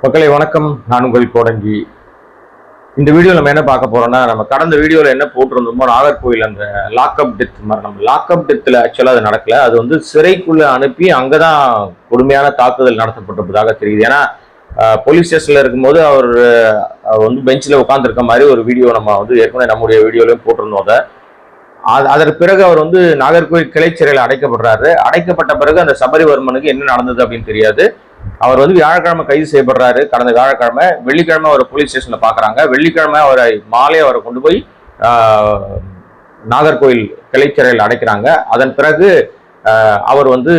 மக்களை வணக்கம். நான் உங்கள் கோடங்கி. இந்த வீடியோ நம்ம என்ன பார்க்க போறோம்னா, நம்ம கடந்த வீடியோல என்ன போட்டிருந்தோமோ, நாகர்கோவில் அந்த லாக்அப் டெத் மரணம். லாக்அப் டெத்தில் ஆக்சுவலாக அது நடக்கல. அது வந்து சிறைக்குள்ள அனுப்பி அங்கதான் கொடுமையான தாக்குதல் நடத்தப்பட்டிருப்பதாக தெரியுது. ஏன்னா போலீஸ் ஸ்டேஷன்ல இருக்கும்போது அவர் வந்து பெஞ்சில் உட்காந்துருக்க மாதிரி ஒரு வீடியோ நம்ம வந்து ஏற்கனவே நம்முடைய வீடியோலையும் போட்டிருந்தோம். அதற்கு பிறகு அவர் வந்து நாகர்கோவில் கிளை சிறையில் அடைக்கப்படுறாரு. அடைக்கப்பட்ட பிறகு அந்த சபரிவர்மனுக்கு என்ன நடந்தது அப்படின்னு தெரியாது. அவர் வந்து வியாழக்கிழமை கைது செய்யப்படுறாரு. கடந்த வியாழக்கிழமை, வெள்ளிக்கிழமை அவர் போலீஸ் ஸ்டேஷன்ல பாக்குறாங்க. வெள்ளிக்கிழமை அவரை மாலை அவரை கொண்டு போய் நாகர்கோவில் கிளை சிறையில் அடைக்கிறாங்க. அதன் பிறகு அவர் வந்து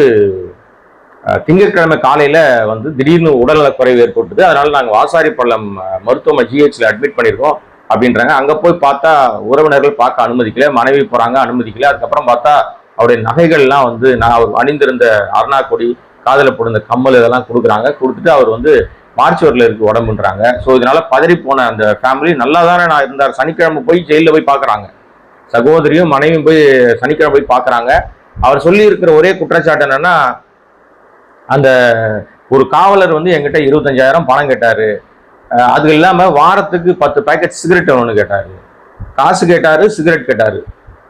திங்கட்கிழமை காலையில வந்து திடீர்னு உடல்நலக்குறைவு ஏற்பட்டது. அதனால நாங்கள் வாசாரிப்பள்ளம் மருத்துவமனை ஜிஹெச்ல அட்மிட் பண்ணியிருக்கோம் அப்படின்றாங்க. அங்க போய் பார்த்தா உறவினர்கள் பார்க்க அனுமதிக்கல, மனைவி போறாங்க அனுமதிக்கல. அதுக்கப்புறம் பார்த்தா அவருடைய நகைகள்லாம் வந்து அவர் அணிந்திருந்த அருணா கொடி, காதல போடுற கம்மல் இதெல்லாம் கொடுக்குறாங்க. கொடுத்துட்டு அவர் வந்து மார்ச்சுவரில் இருக்கு உடம்புன்றாங்க. ஸோ இதனால பதறி போன அந்த ஃபேமிலி நல்லா தானே நான் இருந்தார். சனிக்கிழமை போய் ஜெயிலில் போய் பார்க்குறாங்க. சகோதரியும் மனைவியும் போய் சனிக்கிழமை போய் பார்க்குறாங்க. அவர் சொல்லி இருக்கிற ஒரே குற்றச்சாட்டு என்னன்னா, அந்த ஒரு காவலர் வந்து என்கிட்ட 25,000 பணம் கேட்டாரு. அது இல்லாமல் வாரத்துக்கு 10 பேக்கெட் சிகரெட் ஒன்று கேட்டாரு. காசு கேட்டாரு, சிகரெட் கேட்டாரு.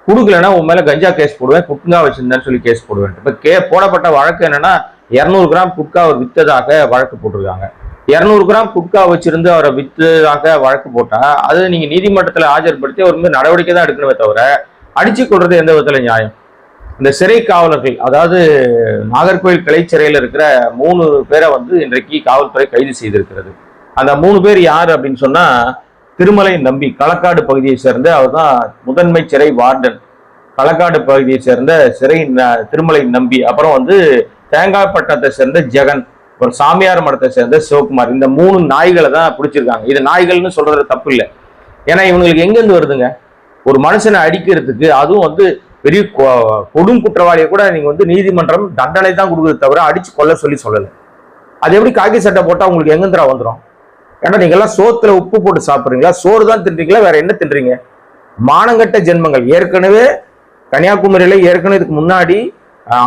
கொடுக்கலன்னா உன் மேல கஞ்சா கேஸ் போடுவேன், குட்கா வச்சிருந்தேன்னு சொல்லி கேஸ் போடுவேன். இப்ப போடப்பட்ட வழக்கு என்னன்னா, 200 கிராம் குட்கா அவர் வித்ததாக வழக்கு போட்டிருக்காங்க. 200 கிராம் குட்கா வச்சிருந்து அவரை வித்ததாக வழக்கு போட்டா அது நீங்க நீதிமன்றத்தில் ஆஜர்படுத்தி அவர் மீது நடவடிக்கை தான் எடுக்கணுமே தவிர அடிச்சு கொள்றது எந்த விதத்துல நியாயம்? இந்த சிறை காவலர்கள், அதாவது நாகர்கோவில் கிளை சிறையில் இருக்கிற 3 பேரை வந்து இன்றைக்கு காவல்துறை கைது செய்திருக்கிறது. அந்த 3 பேர் யாரு அப்படின்னு சொன்னா, திருமலை நம்பி, களக்காடு பகுதியை சேர்ந்த அவர் தான் முதன்மை சிறை வார்டன். களக்காடு பகுதியை சேர்ந்த சிறை திருமலை நம்பி. அப்புறம் வந்து தேங்காய்பட்டணத்தை சேர்ந்த ஜெகன், ஒரு சாமியார் மடத்தை சேர்ந்த சிவகுமார். இந்த 3 நாய்களை தான் பிடிச்சிருக்காங்க. இது நாய்கள்னு சொல்றது தப்பு இல்லை. ஏன்னா இவங்களுக்கு எங்கேருந்து வருதுங்க? ஒரு மனுஷனை அடிக்கிறதுக்கு, அதுவும் வந்து பெரிய கொடும் குற்றவாளியை கூட நீங்க வந்து நீதிமன்றம் தண்டனை தான் கொடுக்குறது தவிர அடிச்சு கொல்ல சொல்லல. அது எப்படி காக்கி சட்டை போட்டா உங்களுக்கு எங்கந்திரா வந்துடும்? ஏன்னா நீங்க எல்லாம் சோத்துல உப்பு போட்டு சாப்பிடுறீங்களா? சோறு தான் தின்றீங்களா? வேற என்ன தின்றீங்க? மானங்கட்ட ஜென்மங்கள். ஏற்கனவே கன்னியாகுமரியில ஏற்கனவே இதுக்கு முன்னாடி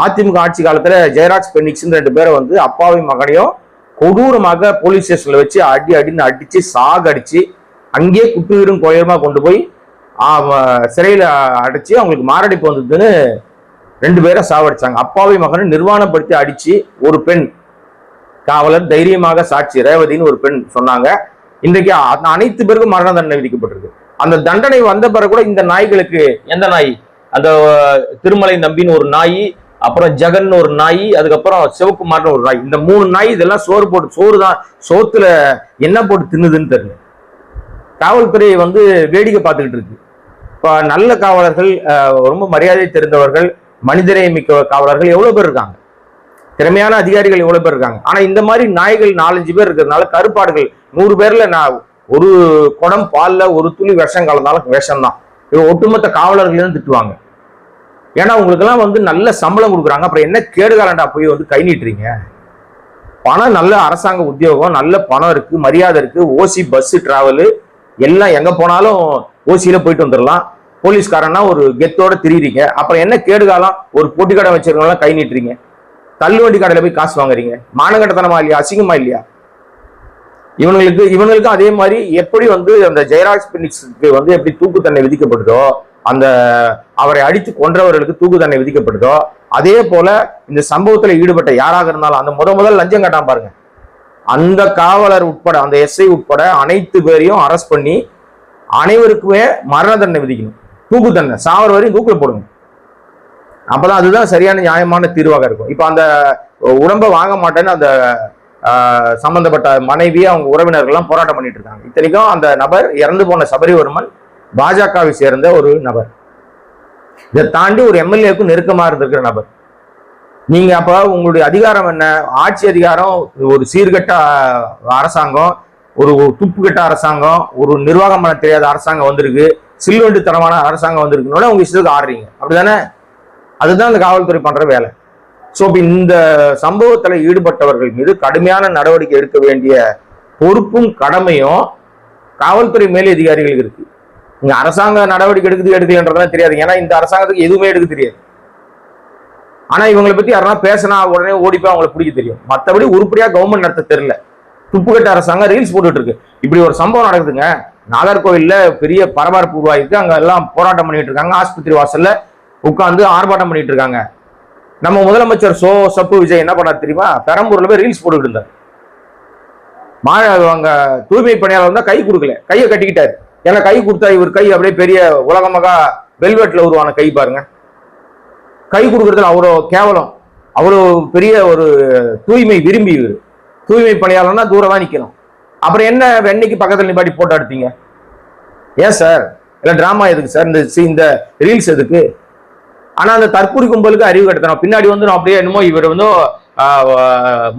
அதிமுக ஆட்சி காலத்துல ஜெயராஜ் பெனிக்ஸ் 2 பேரை வந்து அப்பாவி மகனையும் கொடூரமாக போலீஸ் ஸ்டேஷன்ல வச்சு அடின்னு அடிச்சு சாகடிச்சு அங்கேயே குட்டுயிரும் கோயமா கொண்டு போய் சிறையில அடிச்சு அவங்களுக்கு மாரடைப்பு வந்ததுன்னு 2 பேரை சாவடிச்சாங்க. அப்பாவி மகனை நிர்வாணப்படுத்தி அடிச்சு ஒரு பெண் காவலர் தைரியமாக சாட்சி ரேவதின்னு ஒரு பெண் சொன்னாங்க. இன்றைக்கு அனைத்து பேருக்கும் மரண தண்டனை விதிக்கப்பட்டிருக்கு. அந்த தண்டனை வந்த பிறகு கூட இந்த நாய்களுக்கு, எந்த நாய், அந்த திருமலை நம்பின்னு ஒரு நாய், அப்புறம் ஜெகன் ஒரு நாய், அதுக்கப்புறம் சிவகுமார்னு ஒரு நாய், இந்த 3 நாய் இதெல்லாம் சோறு தான், சோத்துல என்ன போட்டு தின்னுதுன்னு தெரியல. காவல்துறை வந்து வேடிக்கை பார்த்துக்கிட்டு இருக்கு. இப்ப நல்ல காவலர்கள், ரொம்ப மரியாதை தெரிந்தவர்கள், மனிதரை மிக்க காவலர்கள் எவ்வளவு பேர் இருக்காங்க, திறமையான அதிகாரிகள் எவ்வளவு பேர் இருக்காங்க. ஆனா இந்த மாதிரி நாய்கள் 4-5 பேர் இருக்கிறதுனால கருப்பாடுகள் 100 பேர்ல ஒரு குடம் பால்ல ஒரு துளி விஷம் கலந்தாலும் விஷம் தான். ஒட்டுமொத்த காவலர்களையும் திட்டுவாங்க. ஏன்னா உங்களுக்கு எல்லாம் வந்து நல்ல சம்பளம் கொடுக்குறாங்க. அப்புறம் என்ன கேடுகாலண்டா போய் வந்து கை நீட்டுறீங்க? பணம், நல்ல அரசாங்க உத்தியோகம், நல்ல பணம் இருக்கு, மரியாதை இருக்கு, ஓசி பஸ் டிராவலு எல்லாம், எங்க போனாலும் ஓசியில போயிட்டு வந்துடலாம். போலீஸ்காரன்னா ஒரு கெத்தோட திரிறீங்க. அப்புறம் என்ன கேடுகாலம்? ஒரு பொட்டி கடை வச்சிருக்கவங்களாம் கை நீட்டுறீங்க. தள்ளுவண்டி கடையில போய் காசு வாங்குறீங்க. மானகட்டத்தனமா இல்லையா? அசிங்கமா இல்லையா? இவங்களுக்கு அதே மாதிரி எப்படி வந்து அந்த ஜெயராஜ் பெனிக்ஸ்க்கு வந்து எப்படி தூக்கு தண்டனை விதிக்கப்படுதோ, அந்த அவரை அடித்து கொன்றவர்களுக்கு தூக்கு தண்டனை விதிக்கப்படுதோ, அதே போல இந்த சம்பவத்துல ஈடுபட்ட யாராக இருந்தாலும் அந்த முதல் லஞ்சம் கட்டாம பாருங்க, அந்த காவலர் உட்பட, அந்த எஸ்ஐ உட்பட அனைத்து பேரையும் அரெஸ்ட் பண்ணி அனைவருக்குமே மரண தண்டனை விதிக்கணும். தூக்கு தண்டனை, சாவர வரையும் தூக்குல போடுங்க. அப்பதான் அதுதான் சரியான நியாயமான தீர்வாக இருக்கும். இப்ப அந்த உடம்பை வாங்க மாட்டேன்னு அந்த சம்பந்தப்பட்ட மனைவி, அவங்க உறவினர்கள்லாம் போராட்டம் பண்ணிட்டு இருக்காங்க. இத்தனைக்கும் அந்த நபர் இறந்து போன சபரிவர்மன் பாஜகவை சேர்ந்த ஒரு நபர். இதை தாண்டி ஒரு எம்எல்ஏக்கும் நெருக்கமா இருந்திருக்கிற நபர். நீங்க அப்ப உங்களுடைய அதிகாரம் என்ன? ஆட்சி அதிகாரம், ஒரு சீர்கட்ட அரசாங்கம், ஒரு துப்பு கட்ட அரசாங்கம், ஒரு நிர்வாகம் பண்ண தெரியாத அரசாங்கம் வந்திருக்கு, சில்வெண்டு தரமான அரசாங்கம் வந்திருக்குன்னு உங்க இஷ்டத்துக்கு ஆடுறீங்க. அப்படிதானே? அதுதான் இந்த காவல்துறை பண்ற வேலை. ஸோ இந்த சம்பவத்துல ஈடுபட்டவர்கள் மீது கடுமையான நடவடிக்கை எடுக்க வேண்டிய பொறுப்பும் கடமையும் காவல்துறை மேலதிகாரிகளுக்கு இருக்கு. இங்க அரசாங்க நடவடிக்கை எடுக்கலன்றதுலாம் தெரியாது. ஏன்னா இந்த அரசாங்கத்துக்கு எதுவுமே எடுக்க தெரியாது. ஆனா இவங்களை பத்தி யாரெல்லாம் பேசினா உடனே ஓடிப்போய் அவங்களை பிடிக்க தெரியும். மற்றபடி உருப்படியா கவர்மெண்ட் நடத்த தெரியல. துப்புக்கட்ட அரசாங்கம் ரீல்ஸ் போட்டுட்டு இருக்கு. இப்படி ஒரு சம்பவம் நடக்குதுங்க. நாகர்கோவில்ல பெரிய பரபரப்பு உருவாயிருக்கு. அங்க எல்லாம் போராட்டம் பண்ணிட்டு இருக்காங்க. ஆஸ்பத்திரி வாசல்ல உட்கார்ந்து ஆர்ப்பாட்டம் பண்ணிட்டு இருக்காங்க. நம்ம முதலமைச்சர் சப்பு விஜய் என்ன பண்ணார் தெரியுமா? பெரம்பூர்ல போய் ரீல்ஸ் போட்டுட்டு இருந்தார். அங்க தூய்மை பணியாளர் வந்தா கை கொடுக்கல, கையை கட்டிக்கிட்டாரு. ஏன்னா கை கொடுத்தா இவர் கை அப்படியே பெரிய உலகமாக வெல்வெட்ல உருவான கை பாருங்க. கை கொடுக்கறதுல அவ்வளோ கேவலம், அவ்வளோ பெரிய ஒரு தூய்மை விரும்பி இவர். தூய்மை பணியாளர்னா தூரம் தான் நிக்கணும். அப்புறம் என்ன வெண்ணைக்கு பக்கத்தில் நிப்பாட்டி போட்டோ எடுத்தீங்க? ஏன் சார் இல்ல டிராமா எதுக்கு சார்? இந்த ரீல்ஸ் எதுக்கு? ஆனா அந்த தற்கொலை கும்பலுக்கு அறிவு கட்டணும். பின்னாடி வந்து நான் அப்படியே என்னமோ இவர் வந்து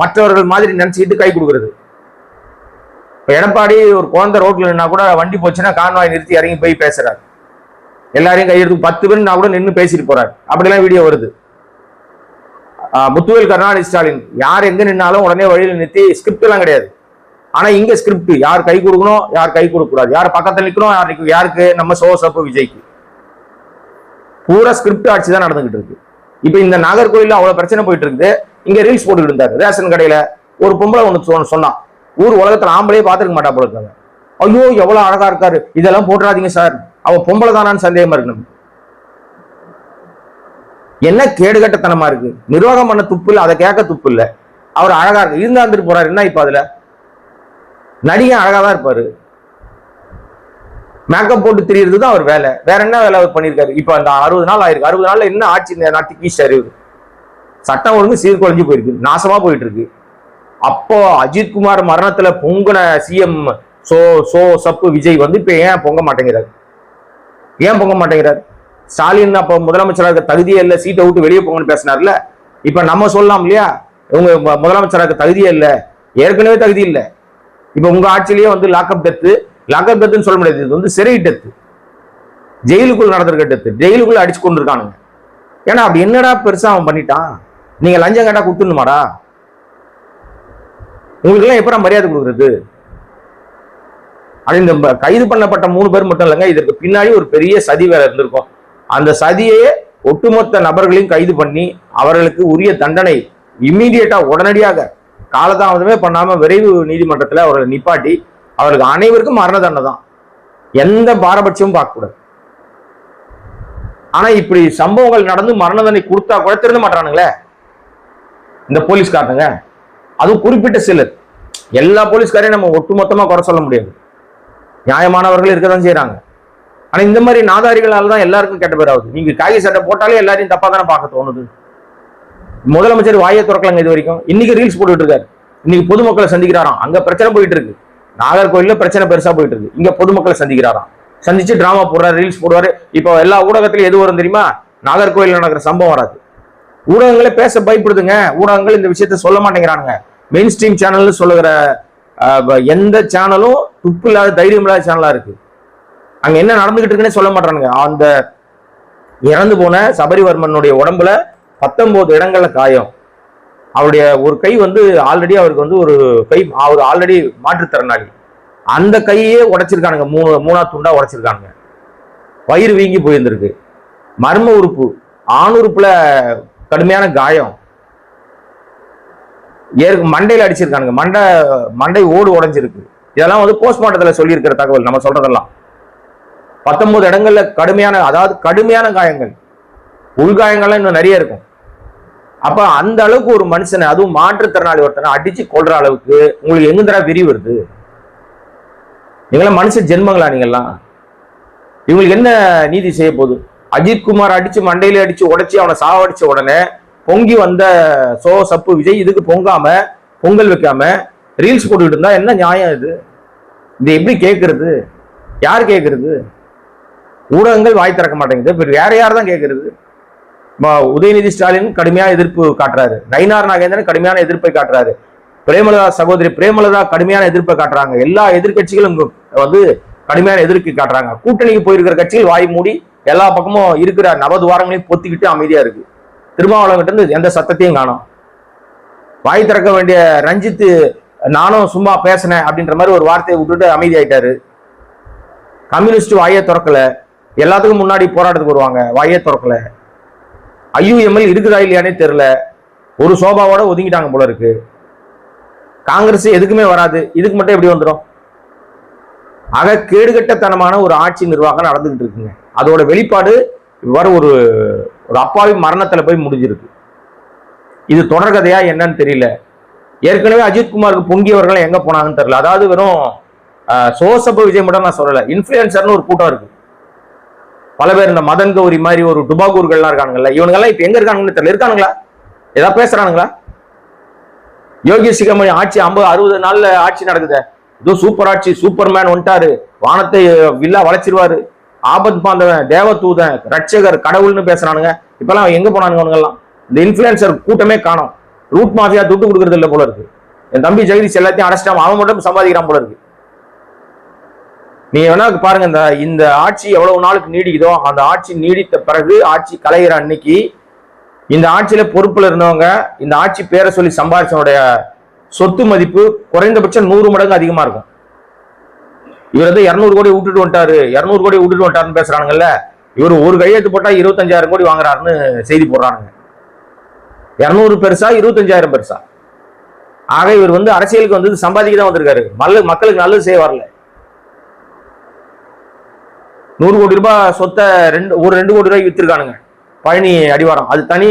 மற்றவர்கள் மாதிரி நினைச்சுக்கிட்டு கை கொடுக்கறது. இப்ப எடப்பாடி ஒரு குழந்தை ரோட்ல நின்னா கூட வண்டி போச்சுன்னா கான்வாய் நிறுத்தி இறங்கி போய் பேசுறாரு. எல்லாரையும் கையெடுத்து 10 பேர் நான் கூட நின்று பேசிட்டு போறாரு. அப்படிலாம் வீடியோ வருது. முத்துவேல் கருணாநிதி ஸ்டாலின் யார் எங்க நின்னாலும் உடனே வழியில் நிறுத்தி ஸ்கிரிப்ட் எல்லாம் கிடையாது. ஆனா இங்க ஸ்கிரிப்ட், யார் கை கொடுக்கணும் யார் கை கொடுக்க கூடாது, யார் பக்கத்தில் நிற்கணும் யாருக்கு, நம்ம சப்பு விஜய்க்கு பூரா ஸ்கிரிப்ட் ஆட்சி தான் நடந்துகிட்டு இருக்கு. இப்ப இந்த நாகர்கோவில்ல அவ்வளவு பிரச்சனை போயிட்டு இருக்குது. இங்க ரீல்ஸ் போட்டுக்கிட்டு இருந்தாரு. ரேஷன் கடையில ஒரு பொம்பளை ஒண்ணு சொன்னான், ஊர் உலகத்துல ஆம்பளையே பார்த்துருக்க மாட்டா போல இருக்காங்க. ஐயோ எவ்வளவு அழகா இருக்காரு, இதெல்லாம் போட்டுறாதீங்க சார், அவன் பொம்பளை தானான்னு சந்தேகமா இருக்கு. என்ன கேடுகட்டத்தனமா இருக்கு. நிர்வாகம் பண்ண துப்பு இல்ல, அதை கேட்க துப்பு இல்ல. அவர் அழகா இருக்கு, இருந்தாந்துட்டு போறாரு. என்ன இப்ப அதுல நடிகை அழகா தான் இருப்பாரு. மேக்கப் போட்டு தெரியறது தான் அவர் வேலை. வேற என்ன வேலை அவர் பண்ணியிருக்காரு? இப்ப அந்த 60 நாள் ஆயிருக்கு. 60 நாள்ல என்ன ஆட்சி இந்த நாட்டுக்கு ஈஸ்டர்? சட்டம் ஒழுங்கு சீர்குலைஞ்சு போயிருக்கு, நாசமா போயிட்டு இருக்கு. அப்போ அஜித்குமார் மரணத்துல பொங்குன சிஎம் சப்பு விஜய் வந்து இப்ப ஏன் பொங்க மாட்டேங்கிறார்? ஏன் பொங்க மாட்டேங்கிறார்? ஸ்டாலின் அப்ப முதலமைச்சராக தகுதியே இல்லை, சீட்டை விட்டு வெளியே போங்கன்னு பேசினார்ல. இப்ப நம்ம சொல்லலாம் இல்லையா, உங்க முதலமைச்சராக தகுதியே இல்லை, ஏற்கனவே தகுதி இல்லை. இப்ப உங்க ஆட்சியிலேயே வந்து லாக்அப் டெத்துன்னு சொல்ல முடியாது, இது வந்து சிறை டெத்து, ஜெயிலுக்குள் நடந்திருக்க டெத்து, ஜெயிலுக்குள்ள அடிச்சு கொண்டு இருக்கானுங்க. ஏன்னா அப்படி என்னடா பெருசா அவன் பண்ணிட்டான்? நீங்க லஞ்சம் கேட்டா கொடுத்துணுமாடா? உங்களுக்கு எல்லாம் எப்படா மரியாதை கொடுக்குறது? அது இந்த கைது பண்ணப்பட்ட 3 பேர் மட்டும் இல்லைங்க, இதற்கு பின்னாடி ஒரு பெரிய சதி வேலை இருந்திருக்கும். அந்த சதியே ஒட்டுமொத்த நபர்களையும் கைது பண்ணி அவர்களுக்கு உரிய தண்டனை இம்மீடியட்டா உடனடியாக காலதாமதமே பண்ணாம விரைவு நீதிமன்றத்தில் அவர்களை நிப்பாட்டி அவர்களுக்கு அனைவருக்கும் மரண தண்டனை தான், எந்த பாரபட்சமும் பார்க்க கூடாது. ஆனா இப்படி சம்பவங்கள் நடந்து மரண தண்டனை கொடுத்தா கூட திருந்த மாட்டானுங்களே இந்த போலீஸ்காரங்க. அதுவும் குறிப்பிட்ட சிலர், எல்லா போலீஸ்காரையும் நம்ம ஒட்டுமொத்தமா குறை சொல்ல முடியாது, நியாயமானவர்கள் இருக்கதான் செய்யறாங்க. ஆனா இந்த மாதிரி நாதாரிகளால் தான் எல்லாருக்கும் கெட்ட பேர் ஆகுது. நீங்க காகி சட்டை போட்டாலே எல்லாரையும் தப்பா தானே பார்க்க தோணுது. முதலமைச்சர் வாயை திறக்கலங்க இது வரைக்கும். இன்னைக்கு ரீல்ஸ் போட்டுட்டு இருக்காரு, இன்னைக்கு பொதுமக்களை சந்திக்கிறாராம். அங்க பிரச்சனை போயிட்டு இருக்கு, நாகர்கோவில்ல பிரச்சனை பெருசா போயிட்டு இருக்கு, இங்க பொதுமக்களை சந்திக்கிறாராம். சந்திச்சு டிராமா போடுறாரு, ரீல்ஸ் போடுவாரு. இப்போ எல்லா ஊடகத்திலும் எது வரும் தெரியுமா? நாகர்கோவில் நடக்கிற சம்பவம் வராது. ஊடகங்களே பேச பயப்படுதுங்க. ஊடகங்கள் இந்த விஷயத்த சொல்ல மாட்டேங்கிறானுங்க. மெயின் ஸ்ட்ரீம் சேனல்னு சொல்லுகிற எந்த சேனலும் துப்பு இல்லாத தைரியம் இல்லாத சேனலா இருக்கு. அங்க என்ன நடந்துகிட்டு இருக்குன்னே சொல்ல மாட்டானுங்க. அந்த இறந்து போன சபரிவர்மனுடைய உடம்புல 19 இடங்கள்ல காயம். அவருடைய ஒரு கை வந்து ஆல்ரெடி அவருக்கு வந்து ஒரு கை, அவர் ஆல்ரெடி மாற்றுத்திறனாளி, அந்த கையே உடைச்சிருக்கானுங்க, 3 துண்டா உடைச்சிருக்கானுங்க. வயிறு வீங்கி போயிருந்திருக்கு. மர்ம உறுப்பு ஆண் உறுப்புல கடுமையான காயம், மண்டையில அடிச்சிருக்கானுங்க, மண்டை ஓடு உடைஞ்சிருக்கு. இதெல்லாம் வந்து போஸ்ட்மார்ட்டத்தில் சொல்லியிருக்கிற தகவல், நம்ம சொல்றதெல்லாம். 19 இடங்கள்ல கடுமையான, அதாவது கடுமையான காயங்கள், உள்காயங்கள்லாம் இன்னும் நிறைய இருக்கும். அப்ப அந்த அளவுக்கு ஒரு மனுஷனை, அதுவும் மாற்றுத்திறனாளி ஒருத்தனை அடிச்சு கொள்ற அளவுக்கு உங்களுக்கு எங்குந்தரா வெறி வருது? நீங்களாம் மனுஷ ஜென்மங்களா? நீங்கெல்லாம் இவங்களுக்கு என்ன நீதி செய்ய போகுது? அஜித்குமார் அடிச்சு மண்டையில அடிச்சு உடைச்சி அவனை சாவடிச்ச உடனே பொங்கி வந்த சப்பு விஜய் இதுக்கு பொங்காம, பொங்கல் வைக்காம ரீல்ஸ் போட்டுக்கிட்டு இருந்தா என்ன நியாயம் இது? இது எப்படி கேட்கறது? யார் கேட்கறது? ஊடகங்கள் வாய் திறக்க மாட்டேங்குது. வேற யார் தான் கேட்கறது? உதயநிதி ஸ்டாலின் கடுமையான எதிர்ப்பு காட்டுறாரு, நயினார் நாகேந்திரன் கடுமையான எதிர்ப்பை காட்டுறாரு, பிரேமலதா சகோதரி பிரேமலதா கடுமையான எதிர்ப்பை காட்டுறாங்க. எல்லா எதிர்கட்சிகளும் வந்து கடுமையான எதிர்ப்பு காட்டுறாங்க. கூட்டணிக்கு போயிருக்கிற கட்சிகள் வாய் மூடி எல்லா பக்கமும் இருக்கிற நவதுவாரங்களையும் பொத்திக்கிட்டு அமைதியா இருக்கு. திருமாவளவன் கிட்ட இருந்து எந்த சத்தத்தையும் காணோம். வாய் திறக்க வேண்டிய ரஞ்சித் நானும் சும்மா பேசினேன் அப்படின்ற மாதிரி ஒரு வார்த்தையை விட்டுட்டு அமைதி ஆயிட்டாரு. கம்யூனிஸ்ட் வாயை திறக்கல, எல்லாத்துக்கும் முன்னாடி போராட்டத்துக்கு வருவாங்க, வாயே திறக்கல. IUML இருக்குதா இல்லையானே தெரியல, ஒரு சோபாவோட ஒதுங்கிட்டாங்க போல இருக்கு. காங்கிரஸ் எதுக்குமே வராது, இதுக்கு மட்டும் எப்படி வந்துடும்? ஆக கேடுகட்டத்தனமான ஒரு ஆட்சி நிர்வாகம் நடந்துகிட்டு இருக்குங்க. அதோட வெளிப்பாடு இவ்வாறு ஒரு அப்பாவி மரணத்துல போய் முடிஞ்சிருக்கு. இது தொடர்கதையா என்னன்னு தெரியல. ஏற்கனவே அஜித்குமாருக்கு பொங்கியவர்கள் எங்க போனாங்கன்னு தெரியல. அதாவது வெறும் சோசப்ப விஜய் மட்டும் நான் சொல்லல, இன்ஃபுளுசர்னு ஒரு கூட்டம் இருக்கு. பல பேர் இந்த மதன் கௌரி மாதிரி ஒரு டுபாகூர்கள்லாம் இருக்கானுங்கல்ல, இவனுங்கெல்லாம் இப்ப எங்க இருக்கானுங்கன்னு தெரியல. இருக்கானுங்களா? ஏதாவது பேசுறானுங்களா? யோகி சிகமணி ஆட்சி 50-60 நாள்ல ஆட்சி நடக்குது. இதோ சூப்பர் ஆட்சி, சூப்பர்மேன் வந்துட்டாரு, வானத்தை வில்லா வளைச்சிருவாரு, ஆபத் பாந்தவன், தேவதூதன், ரட்சகர், கடவுள்னு பேசுறானுங்க. இப்பெல்லாம் எங்க போனானுங்க அவனுங்கெல்லாம்? இந்த இன்ஃபுளுசர் கூட்டமே காணும். ரூட் மாஃபியா துட்டு கொடுக்கறது இல்லை போல இருக்கு. என் தம்பி ஜெகதீஷ் எல்லாத்தையும் அடைச்சிட்டான், அவன் மட்டும் சம்பாதிக்கிறான் போல இருக்கு. நீங்க வேணா பாருங்க, இந்த ஆட்சி எவ்வளவு நாளுக்கு நீடிக்குதோ, அந்த ஆட்சி நீடித்த பிறகு ஆட்சி கலைகிற அன்னைக்கு இந்த ஆட்சியில பொறுப்புல இருந்தவங்க இந்த ஆட்சி பேரை சொல்லி சம்பாதிச்சவனுடைய சொத்து மதிப்பு குறைந்தபட்சம் 100 மடங்கு அதிகமா இருக்கும். இவர் வந்து 200 கோடி விட்டுட்டு வந்துட்டாரு, 200 கோடி விட்டுட்டு வந்துட்டாருன்னு பேசுறாங்கல்ல. இவர் ஒரு கையெழுத்து போட்டா 25,000 கோடி வாங்குறாருன்னு செய்தி போடுறாங்க. 200 பெருசா 25,000 பெருசா? ஆக இவர் வந்து அரசியலுக்கு வந்து சம்பாதிக்க தான் வந்திருக்காரு, மக்களுக்கு நல்லது செய்ய வரல. 100 கோடி ரூபாய் சொத்தை 2 கோடி ரூபாய்க்கு வித்திருக்கானுங்க பழனி அடிவாரம். அது தனி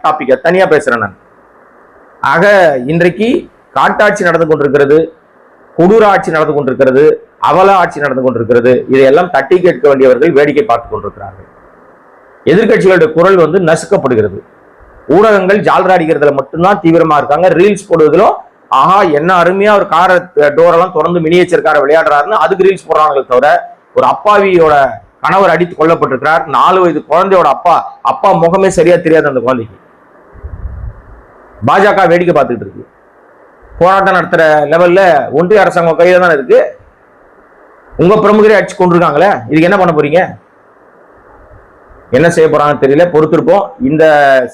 டாபிக், தனியா பேசுறேன் நான். ஆக இன்றைக்கு காட்டாட்சி நடந்து கொண்டிருக்கிறது, கொடூர ஆட்சி நடந்து கொண்டிருக்கிறது, அவல ஆட்சி நடந்து கொண்டிருக்கிறது. இதையெல்லாம் தட்டி கேட்க வேண்டியவர்கள் வேடிக்கை பார்த்துக் கொண்டிருக்கிறார்கள். எதிர்கட்சிகளுடைய குரல் வந்து நசுக்கப்படுகிறது. ஊடகங்கள் ஜால்ராடிக்கிறதுல மட்டும்தான் தீவிரமா இருக்காங்க. ரீல்ஸ் போடுவதிலும் ஆஹா என்ன அருமையா ஒரு கார டோரெல்லாம் திறந்து மினியேச்சர் காரை விளையாடுறாருன்னு அதுக்கு ரீல்ஸ் போடுறாங்களே தவிர, ஒரு அப்பாவியோட கணவர் அடித்து கொல்லப்பட்டிருக்கிறார், 4 வயது குழந்தையோட அப்பா முகமே சரியா தெரியாது அந்த குழந்தைக்கு. பாஜக வேடிக்கை பார்த்துட்டு இருக்கு. போராட்டம் நடத்துற லெவல்ல ஒன்றிய அரசாங்கம் கையில தானே இருக்கு. உங்க பிரமுகரே அடிச்சு கொண்டிருக்காங்களே, இதுக்கு என்ன பண்ண போறீங்க? என்ன செய்ய போறாங்கன்னு தெரியல, பொறுத்திருப்போம். இந்த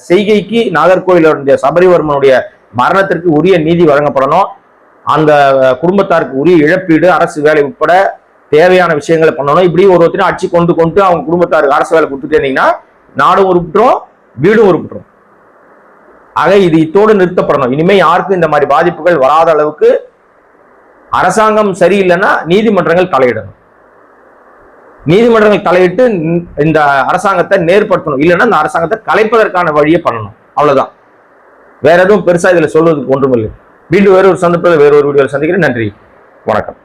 செய்கைக்கு நாகர்கோவிலுடைய சபரிவர்மனுடைய மரணத்திற்கு உரிய நீதி வழங்கப்படணும். அந்த குடும்பத்தாருக்கு உரிய இழப்பீடு, அரசு வேலை உட்பட தேவையான விஷயங்களை பண்ணணும். இப்படி ஒருத்தரும் அடிச்சு கொண்டு அவங்க குடும்பத்தாருக்கு அரசு வேலை கொடுத்துட்டே இருந்தீங்கன்னா நாடும் உருப்பிட்டுரும், வீடும் உருப்பிட்டுரும். ஆக இது இத்தோடு நிறுத்தப்படணும். இனிமே யாருக்கும் இந்த மாதிரி பாதிப்புகள் வராத அளவுக்கு அரசாங்கம் சரியில்லைன்னா நீதிமன்றங்கள் தலையிடணும். நீதிமன்றங்கள் தலையிட்டு இந்த அரசாங்கத்தை நேர்படுத்தணும். இல்லைன்னா இந்த அரசாங்கத்தை கலைப்பதற்கான வழியை பண்ணணும். அவ்வளவுதான். வேற எதுவும் பெருசா இதுல சொல்வதற்கு ஒன்றுமில்லை. மீண்டும் வேறொரு சந்தர்ப்பத்தில் வேறொரு வீடியோவில் சந்திக்கிறேன். நன்றி, வணக்கம்.